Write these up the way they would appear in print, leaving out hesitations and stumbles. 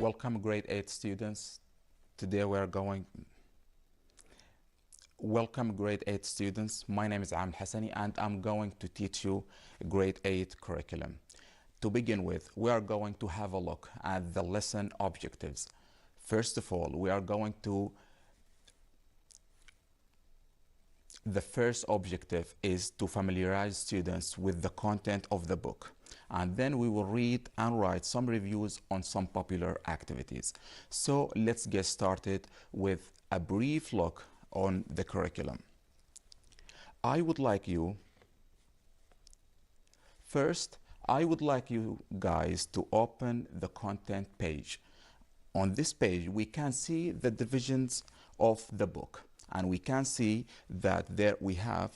Welcome grade 8 students. Today we are going Welcome grade 8 students. My name is Amr Hasani and I'm going to teach you grade 8 curriculum. To begin with, we are going to have a look at the lesson objectives. First of all, the first objective is to familiarize students with the content of the book. And then we will read and write some reviews on some popular activities. So let's get started with a brief look on the curriculum. I would like you guys to open the content page. On this page, we can see the divisions of the book, and we can see that we have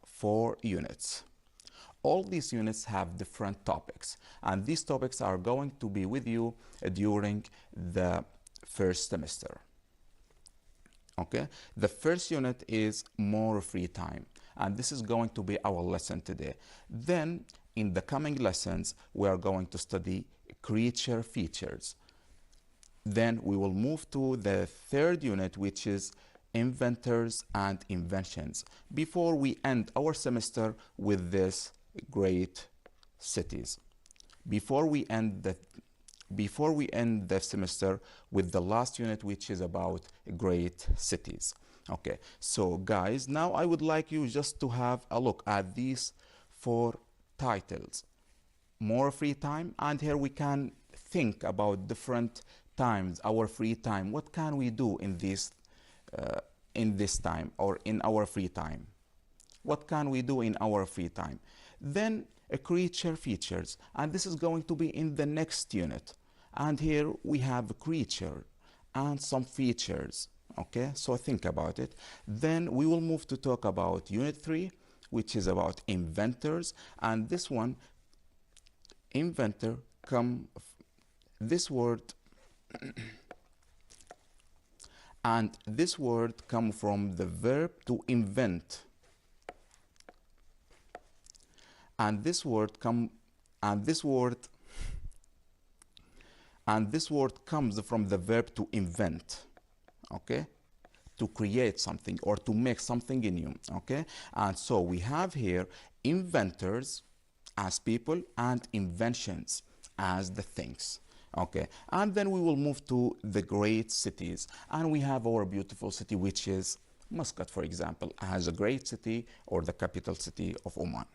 4 units. All these units have different topics, and these topics are going to be with you during the first semester. Okay, the first unit is more free time, and this is going to be our lesson today. Then in the coming lessons, we are going to study creature features. Then we will move to the third unit, which is inventors and inventions, before we end our semester with this great cities. Before we end the semester with the last unit, which is about great cities. Okay, so guys, now I would like you just to have a look at these 4 titles. More free time, and here we can think about different times, our free time. What can we do in this time, or in our free time? What can we do in our free time? Then a creature features, and this is going to be in the next unit. And here we have a creature and some features. Okay, so think about it. Then we will move to talk about unit 3, which is about inventors, and this one, inventor, this word and this word come from the verb to invent, and this word comes from the verb to invent. Okay, to create something or to make something new. Okay, and so we have here inventors as people and inventions as the things. Okay, and then we will move to the great cities, and we have our beautiful city, which is Muscat, for example, as a great city, or the capital city of Oman.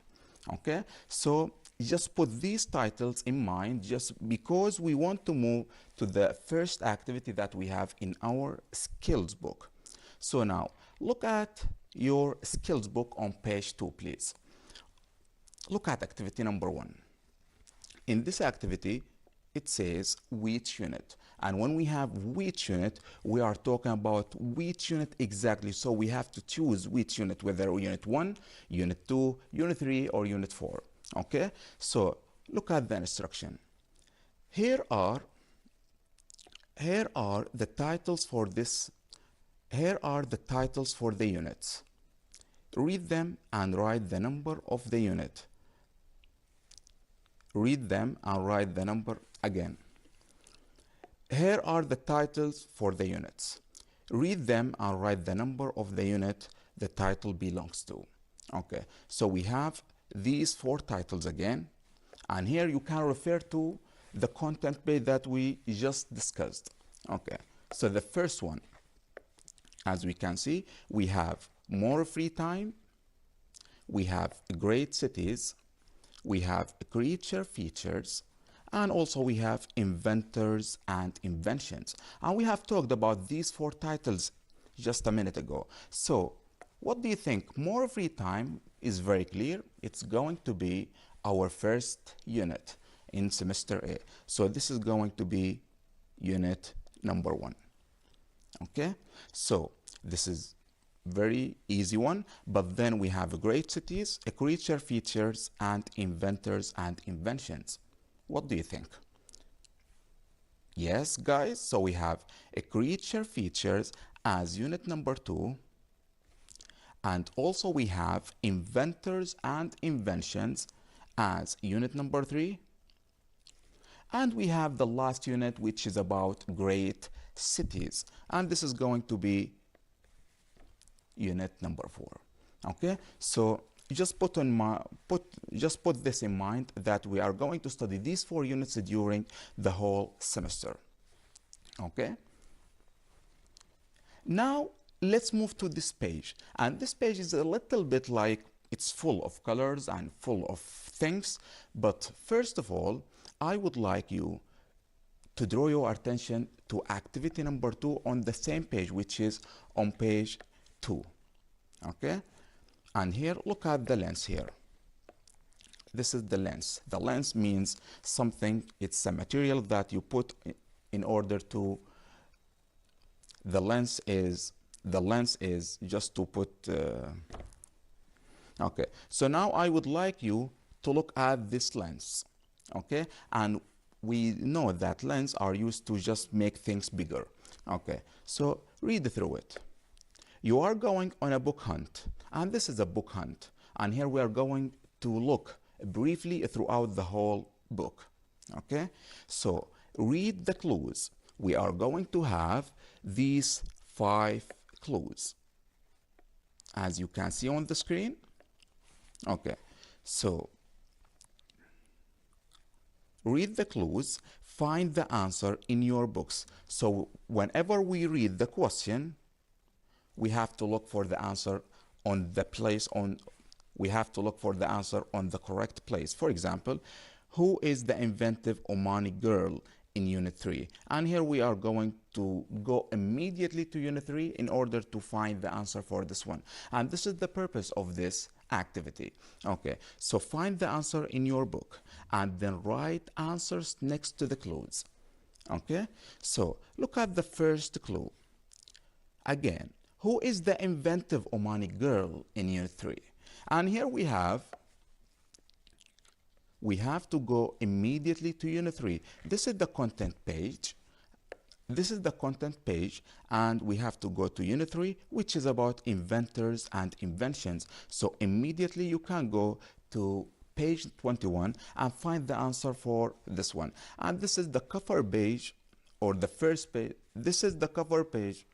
Okay, so just put these titles in mind, just because we want to move to the first activity that we have in our skills book. So now look at your skills book on page 2, please. Look at activity number 1. In this activity, it says which unit, and when we have which unit, we are talking about which unit exactly. So we have to choose which unit, whether unit 1, unit 2, unit 3, or unit 4. Okay, so look at the instruction. Here are the titles for this. Here are the titles for the units. Read them and write the number of the unit. Read them and write the number again. Here are the titles for the units. Read them and write the number of the unit the title belongs to. Okay, so we have these 4 titles again, and here you can refer to the content page that we just discussed. Okay, so the first one, as we can see, we have more free time, we have great cities, we have creature features, and also we have inventors and inventions. And we have talked about these 4 titles just a minute ago. So what do you think? More free time is very clear. It's going to be our first unit in semester A. So this is going to be unit number 1. Okay, so this is very easy one, but then we have great cities, creature features, and inventors and inventions. What do you think? Yes, guys, so we have a creature features as unit number 2, and also we have inventors and inventions as unit number 3, And we have the last unit, which is about great cities. And this is going to be unit number 4. Okay, so just put this in mind that we are going to study these 4 units during the whole semester. Okay, now let's move to this page, and this page is a little bit like it's full of colors and full of things, but first of all I would like you to draw your attention to activity number 2 on the same page, which is on page 2. Okay, and here look at the lens here. This is the lens. The lens means something, it's a material that you put in order to, the lens is just to put okay, so now I would like you to look at this lens. Okay, and we know that lenses are used to just make things bigger. Okay, so read through it. You are going on a book hunt, and this is a book hunt, and here we are going to look briefly throughout the whole book. Okay, so read the clues. We are going to have these 5 clues, as you can see on the screen. Okay, so read the clues, find the answer in your books. So whenever we read the question, we have to look for the answer on the place we have to look for the answer on the correct place. For example, who is the inventive Omani girl in unit 3? And here we are going to go immediately to unit 3 in order to find the answer for this one. And this is the purpose of this activity. Okay, so find the answer in your book and then write answers next to the clues. Okay, so look at the first clue. Again, who is the inventive Omani girl in unit 3? And here we have to go immediately to unit 3. This is the content page. This is the content page, and we have to go to unit 3, which is about inventors and inventions. So immediately you can go to page 21 and find the answer for this one. And this is the cover page, or the first page. This is the cover page.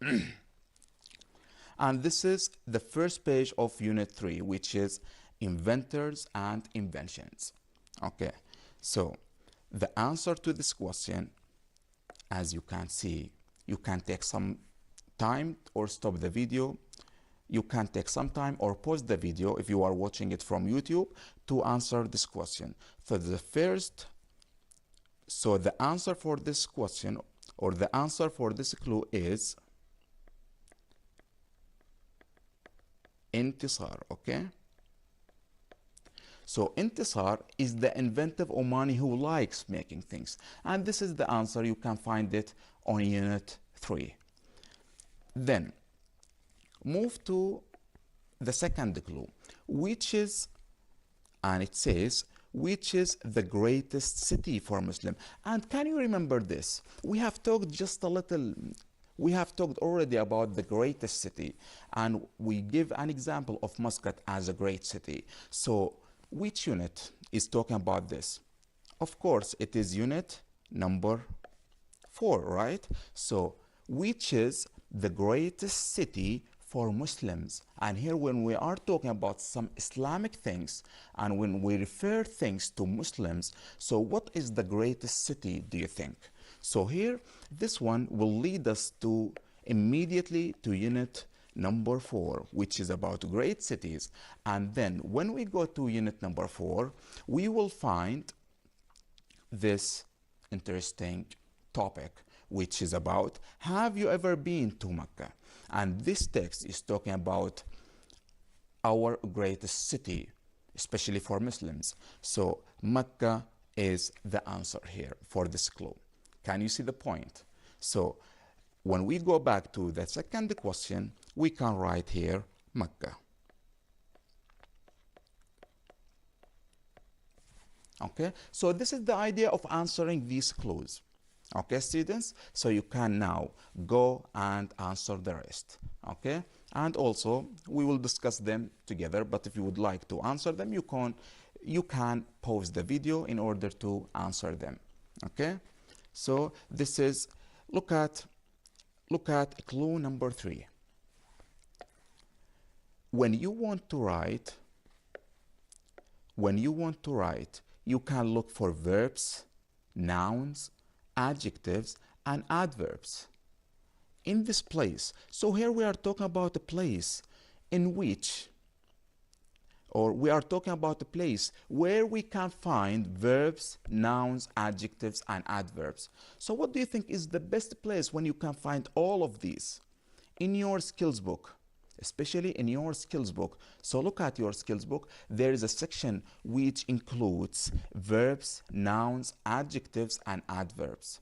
And this is the first page of unit 3, which is inventors and inventions. Okay, so the answer to this question, as you can see, you can take some time or stop the video. You can take some time or pause the video if you are watching it from YouTube to answer this question. So the answer for this question, or the answer for this clue, is Intisar. Okay, so Intisar is the inventive Omani who likes making things, and this is the answer. You can find it on unit 3. Then move to the second clue, which is, and it says, which is the greatest city for Muslim. And can you remember this? We have talked just a little, we have talked already about the greatest city, and we give an example of Muscat as a great city. So which unit is talking about this? Of course, it is unit number 4, right? So which is the greatest city for Muslims? And here, when we are talking about some Islamic things, and when we refer things to Muslims, so what is the greatest city, do you think? So here, this one will lead us to immediately to unit number 4, which is about great cities. And then when we go to unit number 4, we will find this interesting topic, which is about, have you ever been to Mecca? And this text is talking about our greatest city, especially for Muslims. So Mecca is the answer here for this clue. Can you see the point? So when we go back to the second question, we can write here Mecca. Okay, so this is the idea of answering these clues. Okay, students, so you can now go and answer the rest. Okay, and also we will discuss them together, but if you would like to answer them, you can pause the video in order to answer them. Okay, so this is, look at clue number 3. When you want to write, you can look for verbs, nouns, adjectives, and adverbs in this place. So here we are talking about a place in which, or we are talking about a place where we can find verbs, nouns, adjectives, and adverbs. So what do you think is the best place when you can find all of these? In your skills book, especially in your skills book. So look at your skills book. There is a section which includes verbs, nouns, adjectives, and adverbs.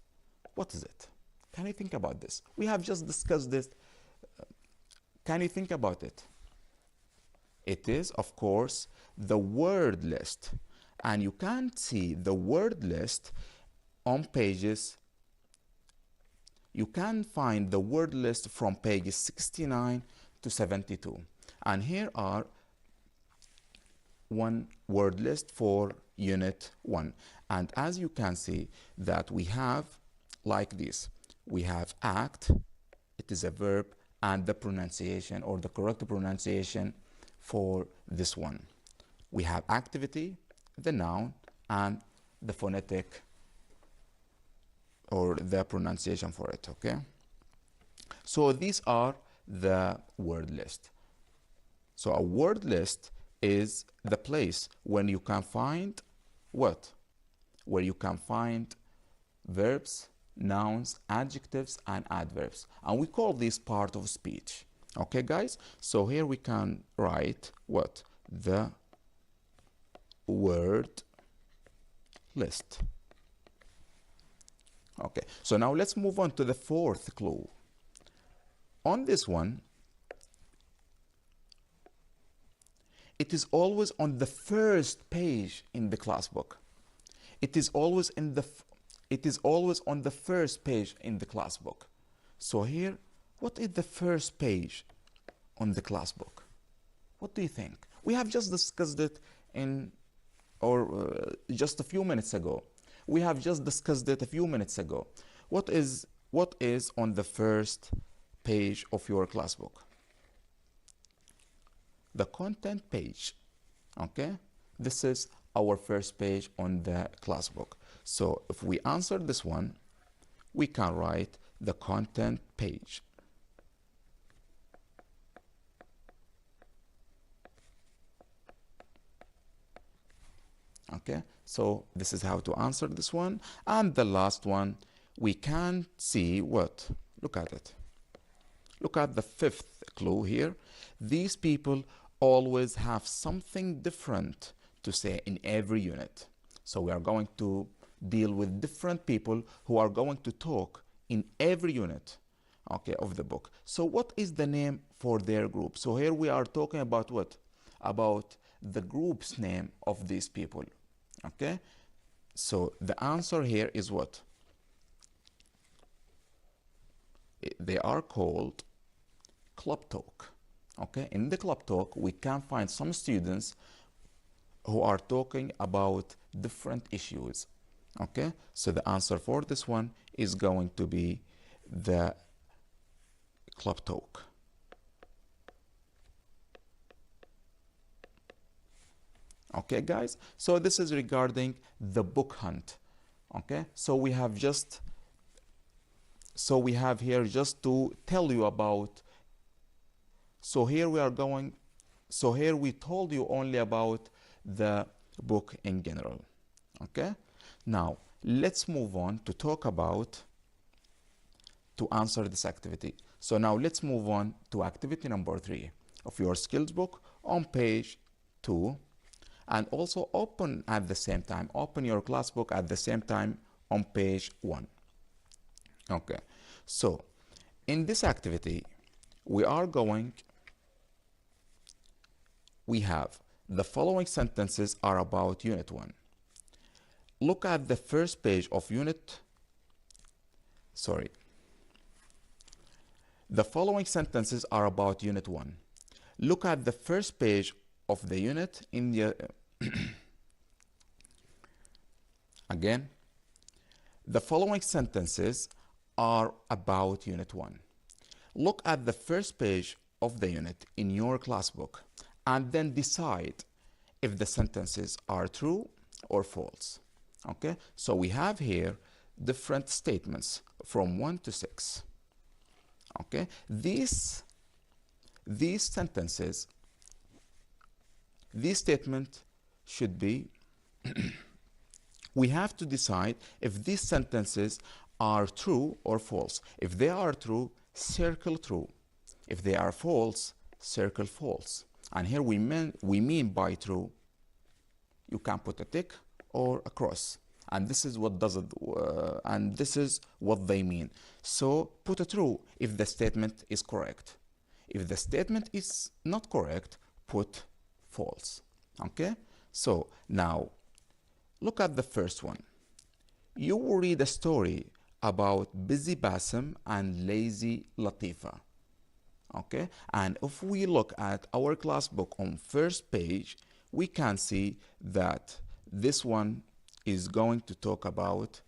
What is it? Can you think about this? We have just discussed this. Can you think about it? It is, of course, the word list. And you can see the word list on pages. You can find the word list from pages 69 to 72. And here are one word list for unit 1. And as you can see that we have like this. We have act, it is a verb, and the pronunciation or the correct pronunciation for this one. We have activity, the noun, and the phonetic or the pronunciation for it, okay? So these are the word list. So a word list is the place when you can find what? Where you can find verbs, nouns, adjectives, and adverbs. And we call this part of speech. Okay, guys? So here we can write what? The word list. Okay, so now let's move on to the 4th clue. On this one, it is always on the first page in the class book. It is always on the first page in the class book. So here, what is the first page on the class book? What do you think? We have just discussed it just a few minutes ago. We have just discussed it a few minutes ago. What is on the first page of your class book? The content page. Okay? This is our first page on the class book. So if we answer this one, we can write the content page. Okay, so this is how to answer this one. And the last one, we can see what? Look at it. Look at the 5th clue here. These people always have something different to say in every unit. So we are going to deal with different people who are going to talk in every unit, okay, of the book. So what is the name for their group? So here we are talking about what? About the group's name of these people, okay? So the answer here is what? They are called club talk, okay? In the club talk, we can find some students who are talking about different issues, okay? So the answer for this one is going to be the club talk. Okay, guys? So this is regarding the book hunt, okay? So we have here just to tell you about, so here we told you only about the book in general, okay? Now, let's move on to talk about, to answer this activity. So now let's move on to activity number 3 of your skills book on page 2, and also open your class book at the same time on page 1. Okay, so in this activity, we have the following sentences are about unit 1. Look at the first page of the following sentences are about unit 1. Look at the first page of the unit in the again, The following sentences are about Unit 1. Look at the first page of the unit in your class book and then decide if the sentences are true or false. Okay, so we have here different statements from 1 to 6. Okay, these sentences, these statements should be we have to decide if these sentences are true or false. If they are true, circle true. If they are false, circle false. And here we mean by true, you can put a tick or a cross. And this is what this is what they mean. So put a true if the statement is correct. If the statement is not correct, put false. Okay? So now look at the first one. You will read a story about busy Basim and lazy Latifa. Okay, and if we look at our class book on first page, we can see that this one is going to talk about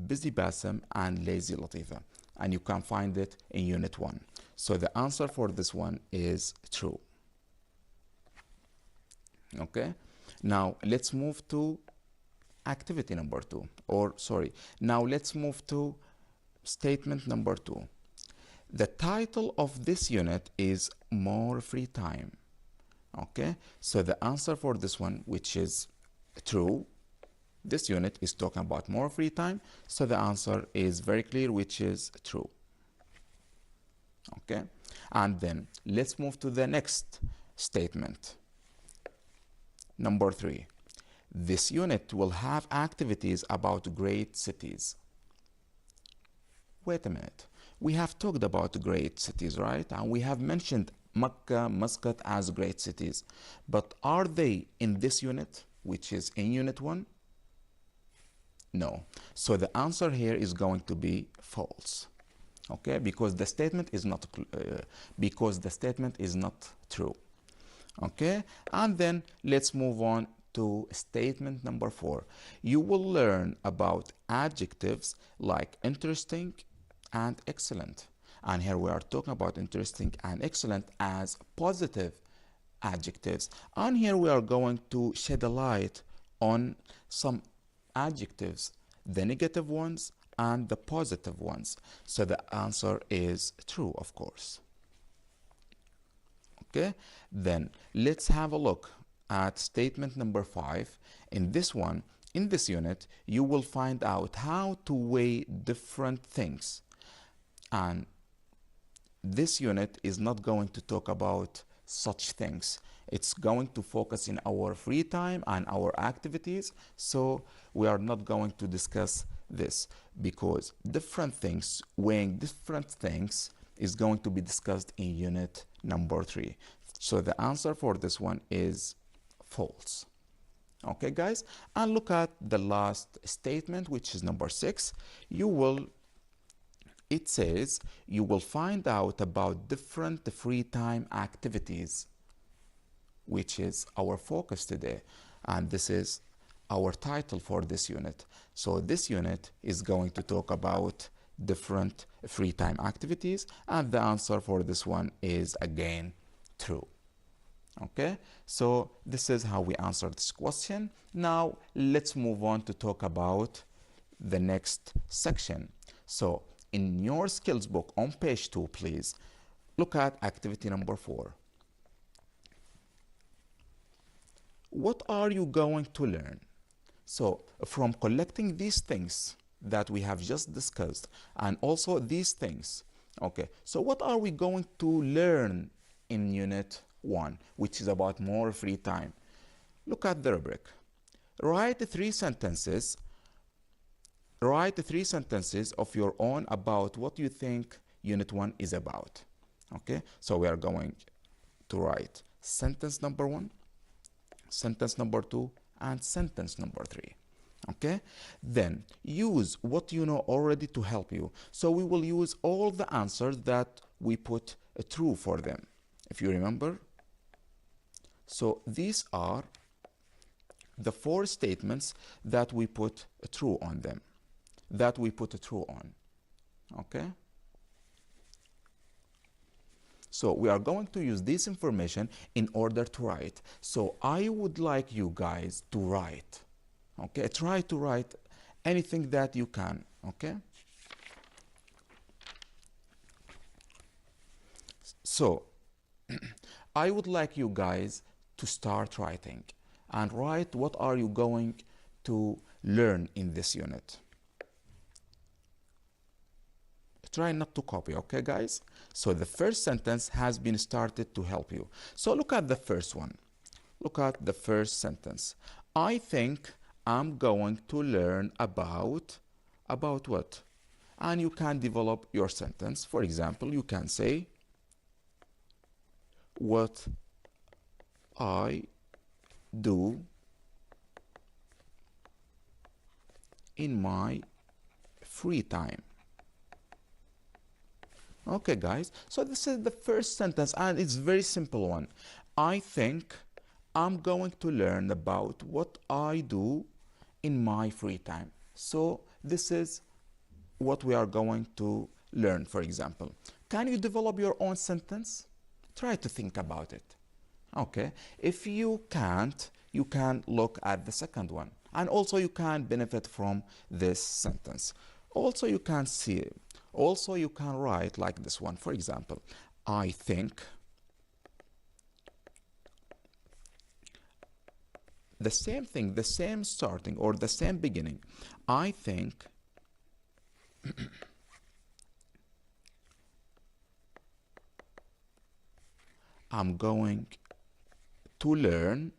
busy Basim and lazy Latifa, and you can find it in Unit 1. So the answer for this one is true. Okay, now let's move to activity number 2, now let's move to statement number 2. The title of this unit is More Free Time. Okay, so the answer for this one, which is true, this unit is talking about more free time, so the answer is very clear, which is true. Okay, and then let's move to the next statement. Number 3. This unit will have activities about great cities. Wait a minute. We have talked about great cities, right? And we have mentioned Mecca, Muscat as great cities. But are they in this unit, which is in Unit 1? No. So the answer here is going to be false. Okay? Because the statement is not true. Okay? And then let's move on to statement number 4. You will learn about adjectives like interesting and excellent. And here we are talking about interesting and excellent as positive adjectives. And here we are going to shed a light on some adjectives, the negative ones and the positive ones. So the answer is true, of course. Okay, then let's have a look at statement number 5. In this unit, you will find out how to weigh different things. And this unit is not going to talk about such things. It's going to focus in our free time and our activities. So we are not going to discuss this because weighing different things is going to be discussed in unit number 3. So the answer for this one is false. Okay, guys, and look at the last statement, which is number 6. It says you will find out about different free time activities, which is our focus today. And this is our title for this unit. So this unit is going to talk about different free time activities, and the answer for this one is again true. Okay, so this is how we answer this question. Now let's move on to talk about the next section. So in your skills book on page 2, please look at activity number 4. What are you going to learn? So from collecting these things that we have just discussed and also these things, okay, so what are we going to learn in unit 1, which is about more free time? Look at the rubric. Write 3 sentences of your own about what you think unit 1 is about. Okay, so we are going to write sentence number 1, sentence number 2, and sentence number 3. Okay, then use what you know already to help you. So we will use all the answers that we put true for them, if you remember. So these are the 4 statements that we put true on them. that we put a true on. Okay? So we are going to use this information in order to write. So I would like you guys to write. Okay? Try to write anything that you can. Okay? So I would like you guys to start writing and write what are you going to learn in this unit. Try not to copy, okay guys? So the first sentence has been started to help you. So look at the first one. Look at the first sentence. I think I'm going to learn about what? And you can develop your sentence. For example, you can say, what I do in my free time. Okay guys, so this is the first sentence and it's a very simple one. I think I'm going to learn about what I do in my free time. So this is what we are going to learn, for example. Can you develop your own sentence? Try to think about it. Okay, if you can't, you can look at the second one. And also you can benefit from this sentence. Also you can see, also you can write like this one. For example, I think the same thing, the same starting or the same beginning. I think I'm going to learn,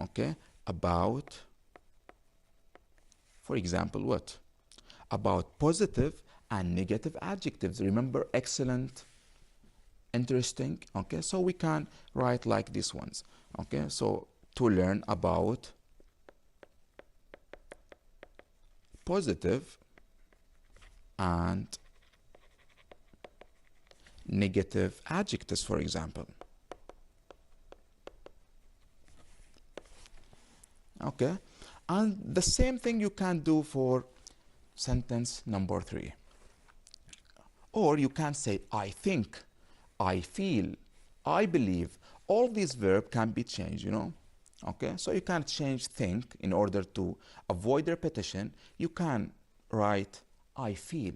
okay, about, for example, what? About positive and negative adjectives. Remember, excellent, interesting, okay? So we can write like these ones, okay? So to learn about positive and negative adjectives, for example. Okay, and the same thing you can do for sentence number 3. Or you can say, I think, I feel, I believe. All these verbs can be changed, you know. Okay, so you can change think in order to avoid repetition. You can write, I feel,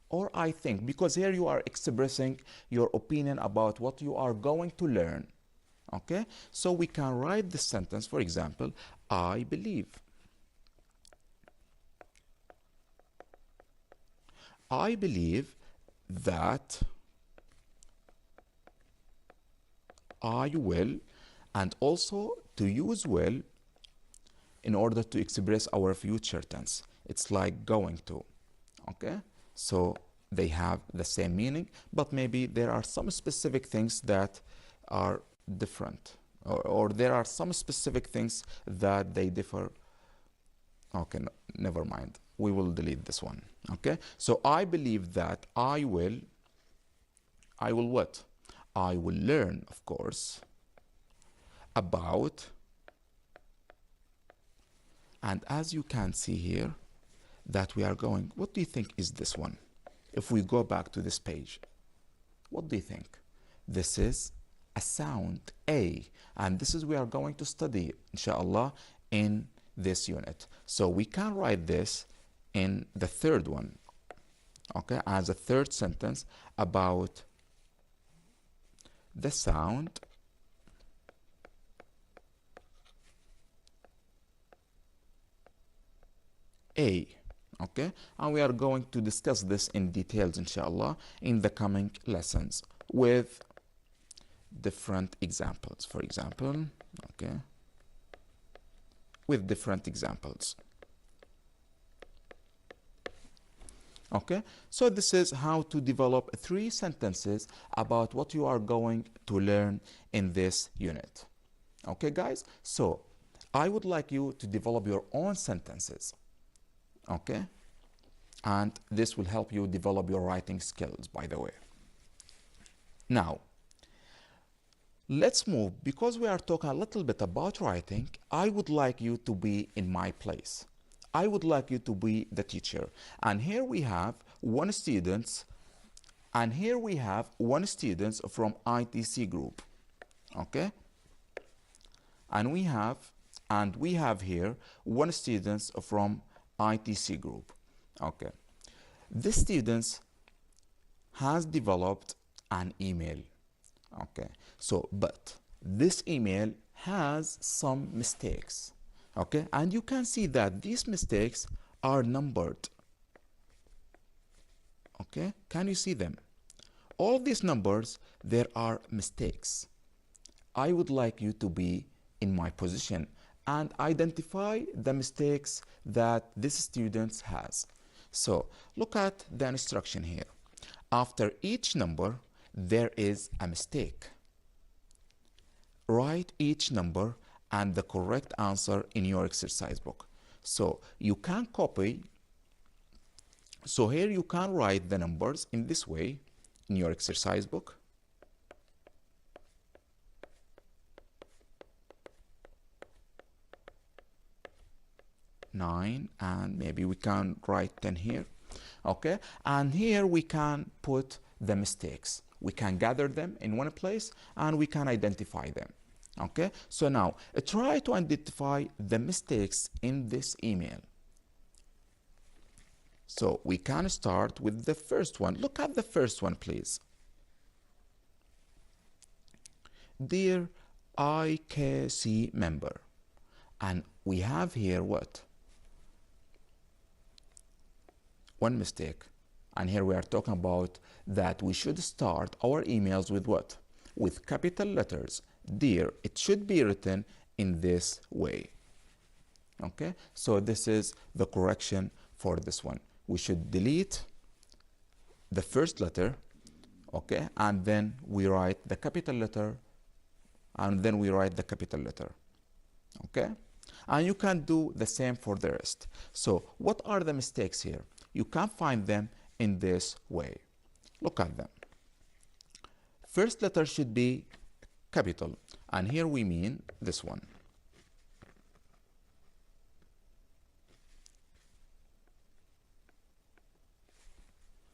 or I think, because here you are expressing your opinion about what you are going to learn. Okay, so we can write this sentence, for example, I believe. I believe that I will, and also to use will in order to express our future tense. It's like going to, okay? So they have the same meaning, but maybe there are some specific things that are different, or there are some specific things that they differ. Okay, no, never mind. We will delete this one, okay? So I believe that I will what? I will learn, of course, about, and as you can see here, that we are going, what do you think is this one? If we go back to this page, what do you think? This is a sound A, and this is we are going to study, inshallah, in this unit. So we can write this in the third one, okay, as a third sentence about the sound A, okay, and we are going to discuss this in details, inshallah, in the coming lessons with different examples, for example, okay, with different examples. Okay, so this is how to develop 3 sentences about what you are going to learn in this unit. Okay, guys, so I would like you to develop your own sentences, okay, and this will help you develop your writing skills, by the way. Now, let's move, because we are talking a little bit about writing. I would like you to be in my place. I would like you to be the teacher. And here we have one student, and here we have one student from ITC group. Okay? And we have here one student from ITC group. Okay. This student has developed an email. Okay. So, but this email has some mistakes. Okay. And you can see that these mistakes are numbered. Okay. Can you see them? All these numbers, there are mistakes. I would like you to be in my position and identify the mistakes that this student has. So look at the instruction here. After each number, there is a mistake. Write each number and the correct answer in your exercise book. So you can copy. So here you can write the numbers in this way in your exercise book. 9, and maybe we can write 10 here. Okay, and here we can put the mistakes. We can gather them in one place and we can identify them. Okay, so now try to identify the mistakes in this email. So we can start with the first one. Look at the first one, please. Dear IKC member. And we have here what? One mistake. And here we are talking about that we should start our emails with what? With capital letters. Dear, it should be written in this way. Okay, so this is the correction for this one. We should delete the first letter, okay, and then we write the capital letter, and then we write the capital letter, okay? And you can do the same for the rest. So what are the mistakes here? You can find them in this way. Look at them. First letter should be capital, and here we mean this one.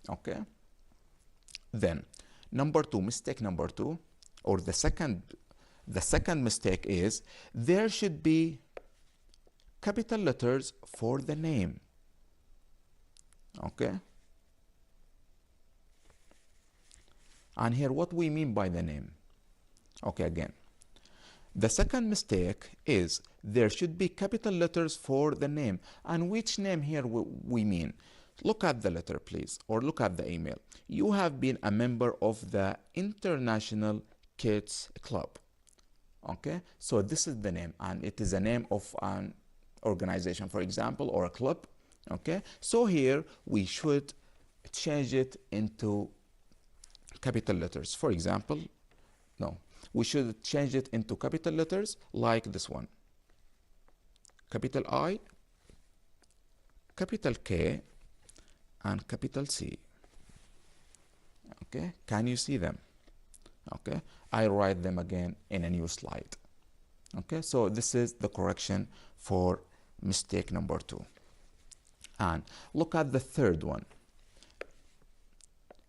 Okay, then number two, mistake number two, or the second mistake is there should be capital letters for the name. Okay, and here what we mean by the name. Okay, again, the second mistake is there should be capital letters for the name. And which name here we mean? Look at the letter, please, or look at the email. You have been a member of the International Kids Club. Okay, so this is the name, and it is a name of an organization, for example, or a club. Okay, so here we should change it into capital letters. For example, no, we should change it into capital letters like this one. Capital I, capital K, and capital C. Okay, can you see them? Okay, I write them again in a new slide. Okay, so this is the correction for mistake number two. And look at the third one.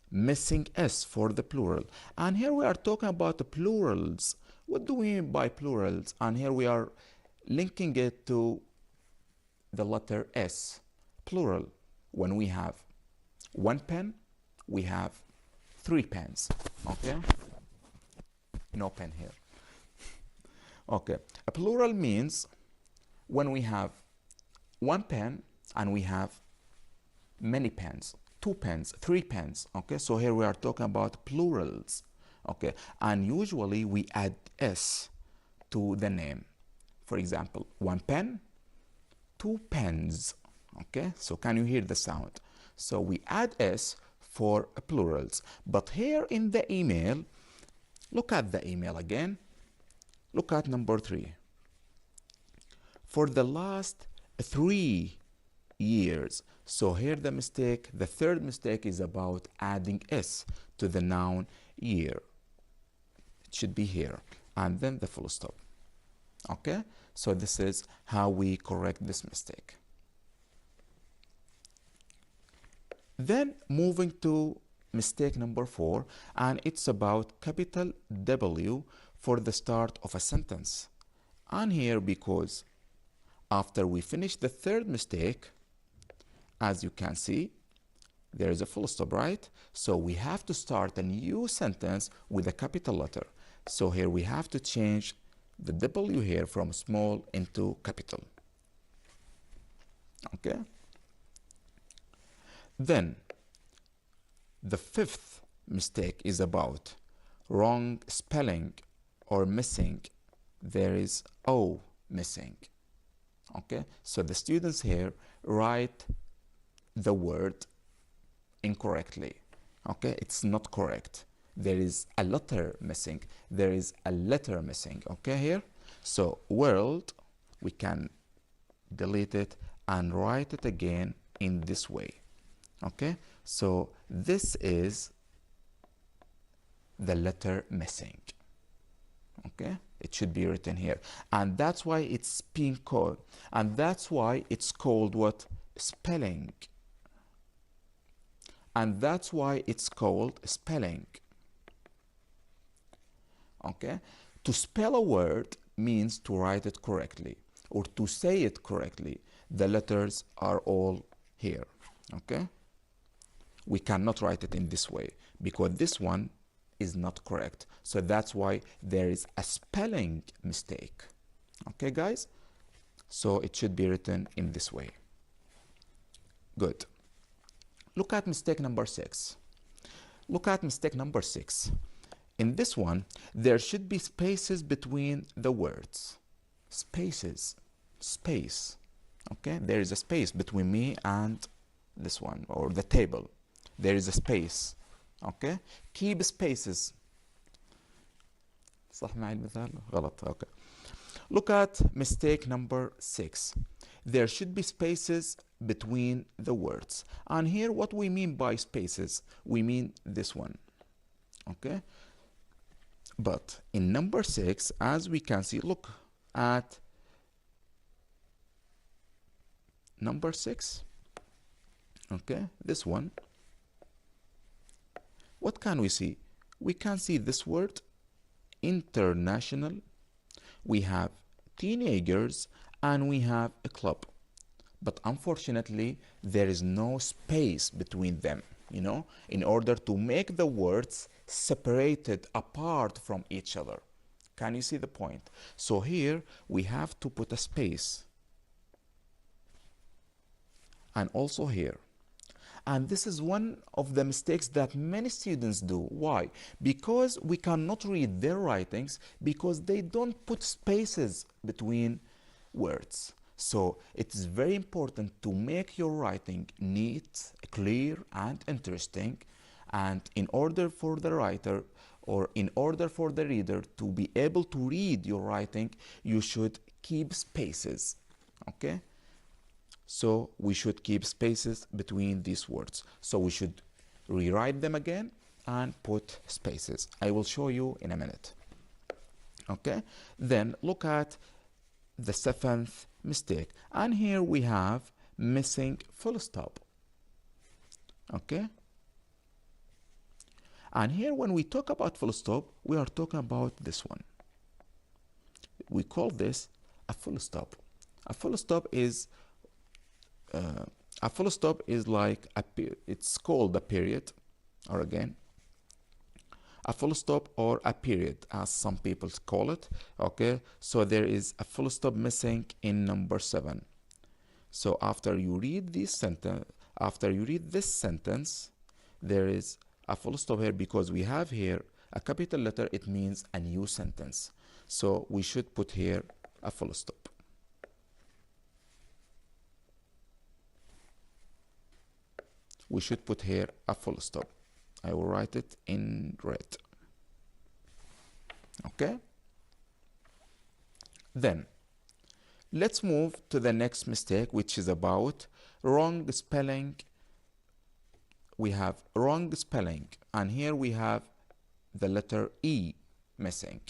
Missing S for the plural. And here we are talking about the plurals. What do we mean by plurals? And here we are linking it to the letter S. Plural. When we have one pen, we have 3 pens. Okay? No pen here. Okay. A plural means when we have one pen and we have many pens, 2 pens, 3 pens. Okay, so here we are talking about plurals. Okay, and usually we add S to the name. For example, 1 pen, 2 pens. Okay, so can you hear the sound? So we add S for plurals. But here in the email, look at the email again. Look at number 3. For the last 3 years. So here the mistake, the third mistake is about adding S to the noun year. It should be here. And then the full stop. Okay? So this is how we correct this mistake. Then moving to mistake number 4, and it's about capital W for the start of a sentence. And here, because after we finish the third mistake, as you can see, there is a full stop, right? So we have to start a new sentence with a capital letter. So here we have to change the W here from small into capital. Okay? Then the fifth mistake is about wrong spelling or missing. There is O missing. Okay? So the students here write the word incorrectly. Okay? It's not correct. There is a letter missing. There is a letter missing. Okay, here? So world, we can delete it and write it again in this way. Okay? So this is the letter missing. Okay? It should be written here. And that's why it's being called. And that's why it's called what? Spelling. And that's why it's called spelling. Okay? To spell a word means to write it correctly or to say it correctly. The letters are all here. Okay? We cannot write it in this way because this one is not correct. So that's why there is a spelling mistake. Okay, guys? So it should be written in this way. Good. Look at mistake number 6. Look at mistake number 6. In this one, there should be spaces between the words. Spaces. Space. Okay? There is a space between me and this one, or the table. There is a space. Okay? Keep spaces. صح معي المثال؟ غلط. Okay. Look at mistake number 6. There should be spaces between the words. And here what we mean by spaces, we mean this one. Okay? But in number 6, as we can see, look at number 6. Okay, this one. What can we see? We can see this word, international. We have teenagers and we have a club. But unfortunately, there is no space between them, you know, in order to make the words separated apart from each other. Can you see the point? So here we have to put a space. And also here. And this is one of the mistakes that many students do. Why? Because we cannot read their writings because they don't put spaces between words. So it is very important to make your writing neat, clear, and interesting. And in order for the writer or in order for the reader to be able to read your writing, you should keep spaces. Okay? So we should keep spaces between these words. So we should rewrite them again and put spaces. I will show you in a minute. Okay? Then look at the 7th mistake. And here we have missing full stop. Okay? And here when we talk about full stop, we are talking about this one. We call this a full stop. A full stop is like it's called a period, or again a full stop or a period, as some people call it. Okay, so there is a full stop missing in number 7. So after you read this sentence, there is a full stop here because we have here a capital letter. It means a new sentence. So we should put here a full stop. We should put here a full stop. I will write it in red. Okay? Then, let's move to the next mistake, which is about wrong spelling. We have wrong spelling, and here we have the letter E missing.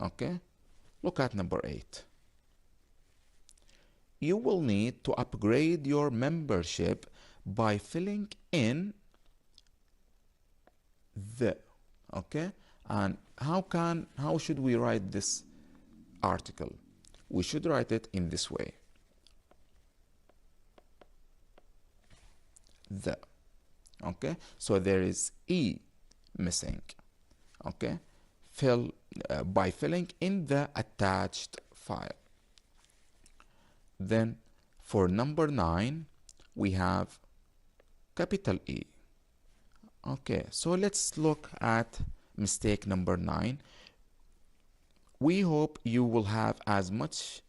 Okay? Look at number 8. You will need to upgrade your membership by filling in the, okay? And how should we write this article? We should write it in this way. The, okay? So there is E missing, okay? By filling in the attached file. Then for number 9, we have capital E. Okay, so let's look at mistake number 9. We hope you will have as much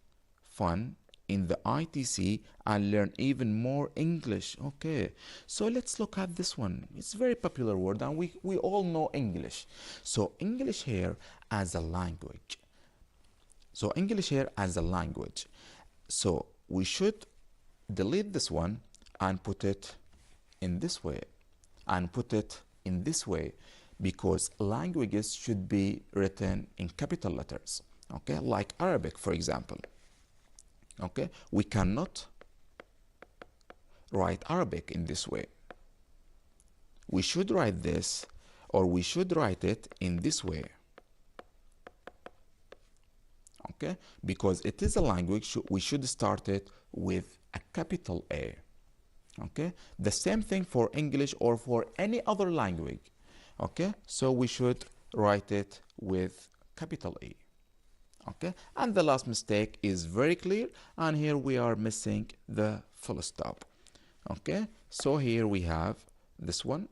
fun in the ITC and learn even more English. Okay, so let's look at this one. It's a very popular word and we all know English. So English here as a language. So English here as a language. So we should delete this one and put it in this way and put it in this way, because languages should be written in capital letters, okay? Like Arabic, for example. Okay, we cannot write Arabic in this way. We should write this, or we should write it in this way. Okay, because it is a language, we should start it with a capital A. Okay, the same thing for English or for any other language. Okay, so we should write it with capital E. Okay, and the last mistake is very clear, and here we are missing the full stop. Okay, so here we have this one,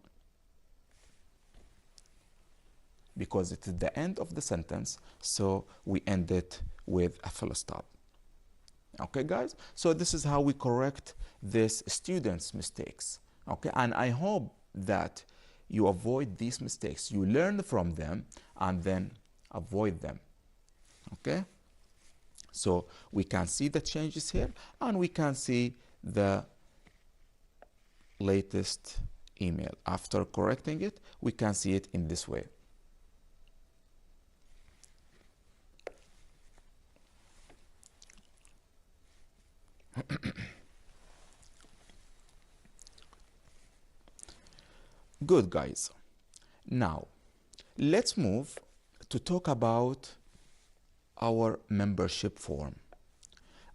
because it is the end of the sentence, so we end it with a full stop. Okay, guys, so this is how we correct this students' mistakes. Okay, and I hope that you avoid these mistakes, you learn from them and then avoid them. Okay, so we can see the changes here, and we can see the latest email. After correcting it, we can see it in this way. Good, guys. Now let's move to talk about our membership form.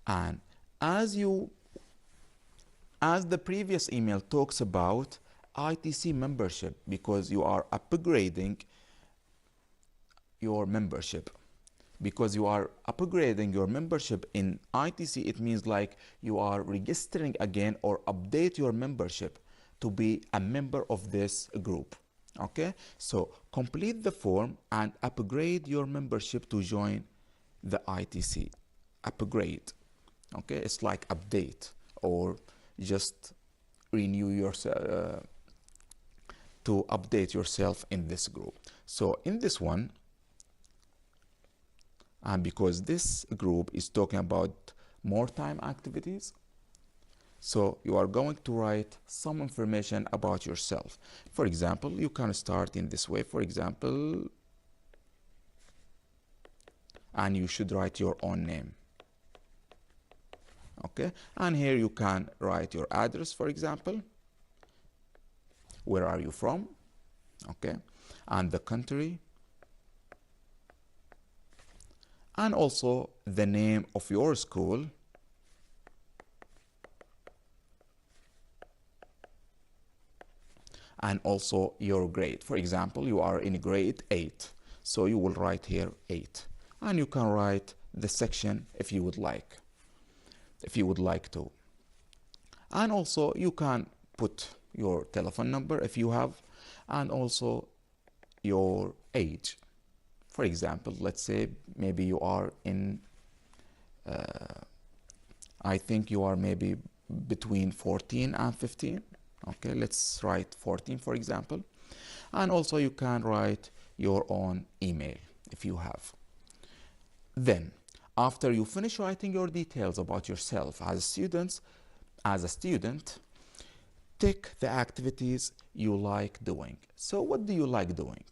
And as the previous email talks about ITC membership, because you are upgrading your membership. Because you are upgrading your membership in ITC, it means like you are registering again or update your membership to be a member of this group. Okay, so complete the form and upgrade your membership to join the ITC. Upgrade. Okay, it's like update or just renew yourself to update yourself in this group. So in this one, and because this group is talking about more time activities, so you are going to write some information about yourself. For example, you can start in this way, for example, and you should write your own name. Okay, and here you can write your address, for example. Where are you from? Okay, and the country, and also the name of your school, and also your grade. For example, you are in grade 8, so you will write here 8, and you can write the section if you would like to. And also you can put your telephone number if you have, and also your age. For example, let's say maybe you are in I think you are maybe between 14 and 15. Okay, let's write 14, for example. And also you can write your own email if you have. Then after you finish writing your details about yourself as a student, tick the activities you like doing. So what do you like doing?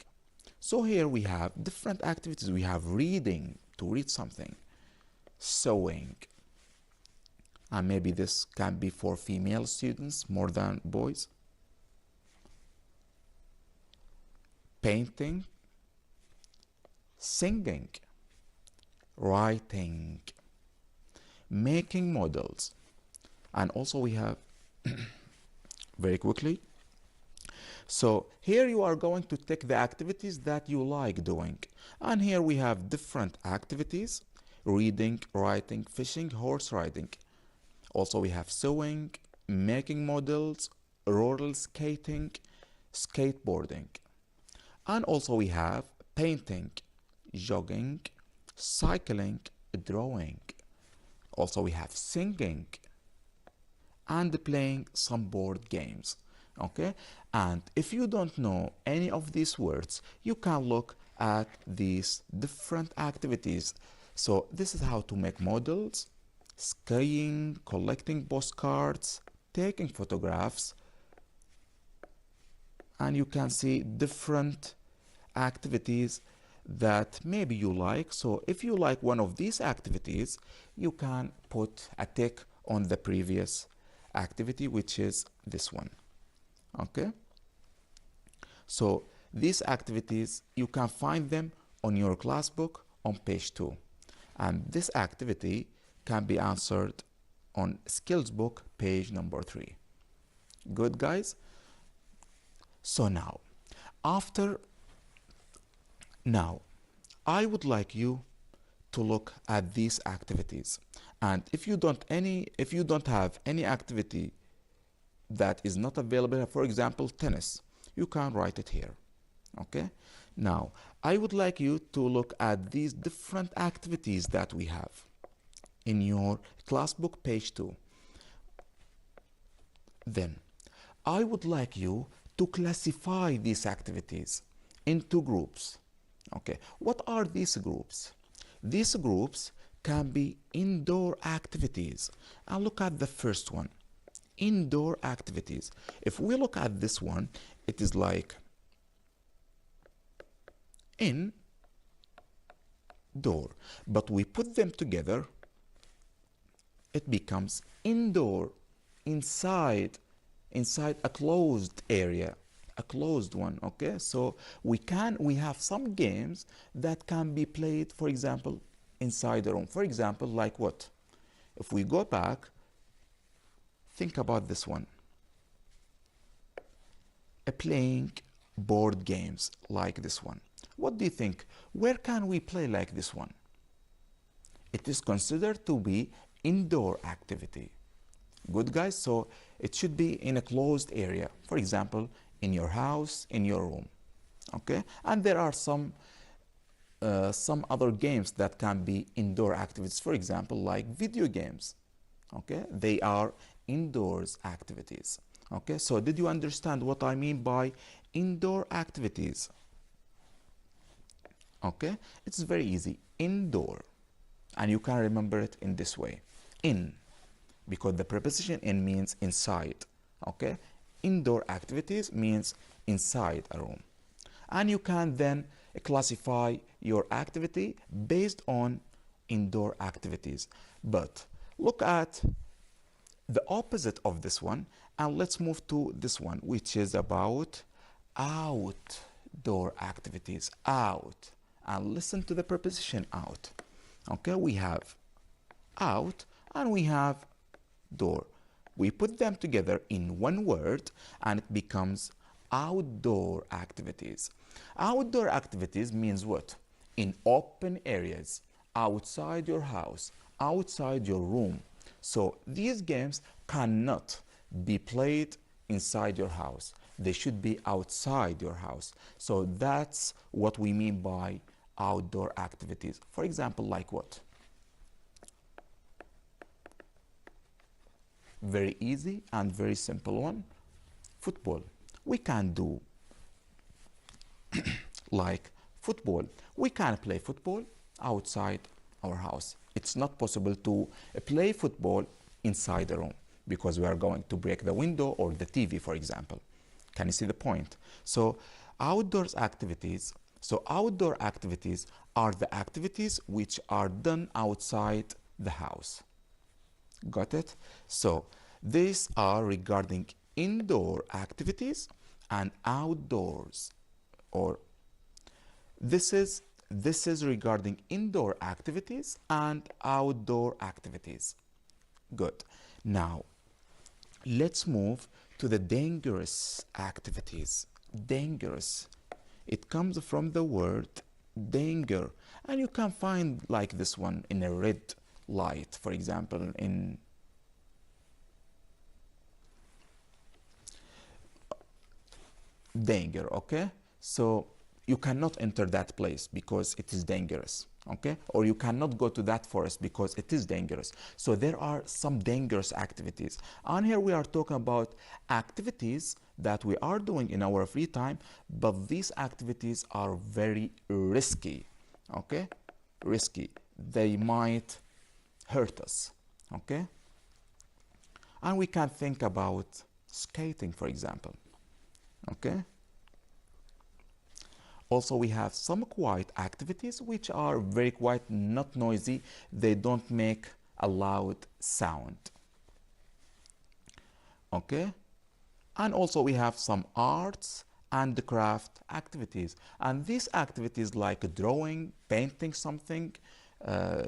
So here we have different activities. We have reading, to read something, sewing, And maybe this can be for female students more than boys. Painting, singing, writing, making models. And also we have, very quickly, so here you are going to take the activities that you like doing. And here we have different activities: reading, writing, fishing, horse riding. Also we have sewing, making models, roller skating, skateboarding. And also we have painting, jogging, cycling, drawing. Also we have singing and playing some board games. Okay, and if you don't know any of these words, you can look at these different activities. So this is how to make models: skiing, collecting postcards, taking photographs, and you can see different activities that maybe you like. So if you like one of these activities, you can put a tick on the previous activity, which is this one. Okay, so these activities, you can find them on your class book on page 2, and this activity can be answered on skills book page number 3. Good, guys? So now I would like you to look at these activities, and if you don't have any activity that is not available, for example tennis, you can write it here. Okay, now I would like you to look at these different activities that we have in your class book page 2. Then I would like you to classify these activities into groups. Okay, what are these groups? These groups can be indoor activities. And look at the first one, indoor activities. If we look at this one, it is like indoor, but we put them together, it becomes indoor, inside a closed area, a closed one. Okay, so we have some games that can be played, for example, inside the room. For example, like what? If we go back, think about this one. Playing board games like this one. What do you think? Where can we play like this one? It is considered to be indoor activity. Good, guys? So it should be in a closed area. For example, in your house, in your room. Okay? And there are some other games that can be indoor activities. For example, like video games. Okay? They are indoors activities. Okay, so did you understand what I mean by indoor activities? Okay, it's very easy. Indoor, and you can remember it in this way. In, because the preposition in means inside. Okay, indoor activities means inside a room. And you can then classify your activity based on indoor activities. But look at the opposite of this one, and let's move to this one, which is about outdoor activities. Out, and listen to the preposition out. Okay, we have out and we have door. We put them together in one word and it becomes outdoor activities. Outdoor activities means what? In open areas, outside your house, outside your room. So these games cannot be played inside your house. They should be outside your house. So that's what we mean by outdoor activities. For example, like what? Very easy and very simple one. Football. We can do like football. We can play football outside our house. It's not possible to play football inside a room because we are going to break the window or the TV, for example. Can you see the point? So outdoor activities are the activities which are done outside the house. Got it? So these are regarding indoor activities and outdoors, or this is regarding indoor activities and outdoor activities. Good. Now let's move to the dangerous activities. Dangerous, it comes from the word danger, and you can find like this one in a red light, for example, in danger. Okay, so you cannot enter that place because it is dangerous. Okay, or you cannot go to that forest because it is dangerous. So there are some dangerous activities, and here we are talking about activities that we are doing in our free time, but these activities are very risky. Okay, risky, they might hurt us. Okay, and we can think about skating, for example. Okay, also we have some quiet activities which are very quiet, not noisy, they don't make a loud sound. Okay, and also we have some arts and craft activities, and these activities like drawing, painting something,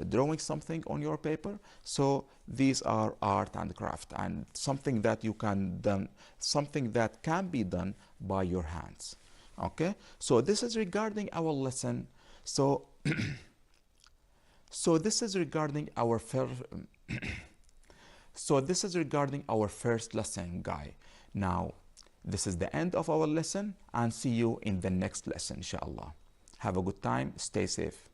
drawing something on your paper. So these are art and craft, and something that you can done, something that can be done by your hands. Okay, so this is regarding our lesson. So so this is regarding our first lesson, guy. Now this is the end of our lesson, and see you in the next lesson, inshallah. Have a good time, stay safe.